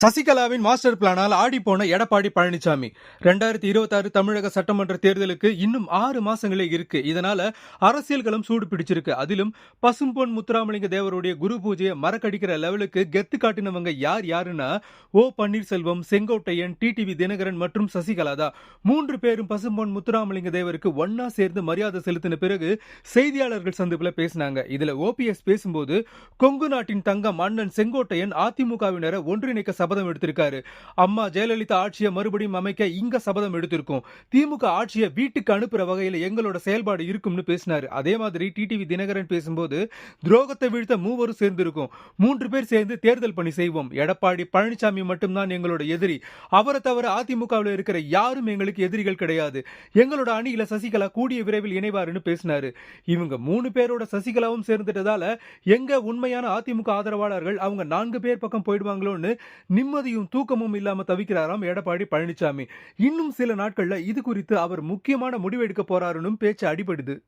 சசிகலாவின் master பிளானால் ஆடிப்போன Edappadi Palaniswami 2026 தமிழக சட்டமன்ற தேர்தலுக்கு இன்னும் 6 மாசங்களே இருக்கு. இதனால அரசியல்களும் சூடு பிடிச்சிருக்கு. அதிலும் பசும்பொன் முத்துராமலிங்க தேவருடைய குரு பூஜையை மறக்கடிக்கிற லெவலுக்கு கெத்து காட்டினவங்க யாருன்னா ஓ பன்னீர்செல்வம், செங்கோட்டையன், டிடிவி தினகரன் மற்றும் சசிகலா தான். 3 பேரும் பசும்பொன் முத்துராமலிங்க தேவருக்கு ஒன்னா சேர்ந்து மரியாதை செலுத்தின பிறகு செய்தியாளர்கள் சந்திப்புல பேசினாங்க. இதுல ஓபிஎஸ் பேசும்போது கொங்கு நாட்டின் தங்கம் அண்ணன் செங்கோட்டையன் அதிமுகவினரை ஒன்றிணைக்க சபதம் எடுத்திருக்காரு. அம்மா ஜெயலலிதா ஆட்சியை மறுபடியும் அமைக்க இங்க சபதம் எடுத்திருக்கோம். திமுக ஆட்சியை வீட்டுக்கு அனுப்புற வகையில எங்களோட செயல்பாடு இருக்கும்னு பேசினாரு. அதே மாதிரி டிடிவி தினகரன் பேசும்போது துரோகத்தை வீழ்த்த மூவரும் சேர்ந்திருக்கும். 3 பேர் சேர்ந்து தேர்தல் பணி செய்வோம். எடப்பாடி பழனிசாமி மட்டும்தான் எங்களோட எதிரி. அவரை தவிர அதிமுகவில் இருக்கிற யாரும் எங்களுக்கு எதிரிகள் கிடையாது. எங்களோட அணியில சசிகலா கூடிய விரைவில் இணைவாருன்னு பேசினாரு. இவங்க 3 பேரோட சசிகலாவும் சேர்ந்துட்டதால எங்க உண்மையான அதிமுக ஆதரவாளர்கள் அவங்க 4 பேர் பக்கம் போயிடுவாங்களோன்னு நிம்மதியும் தூக்கமும் இல்லாம தவிக்கிறாராம் எடப்பாடி பழனிசாமி. இன்னும் சில நாட்கள்ல இது குறித்து அவர் முக்கியமான முடிவு எடுக்க போறாருன்னு பேச்சு அடிபடுது.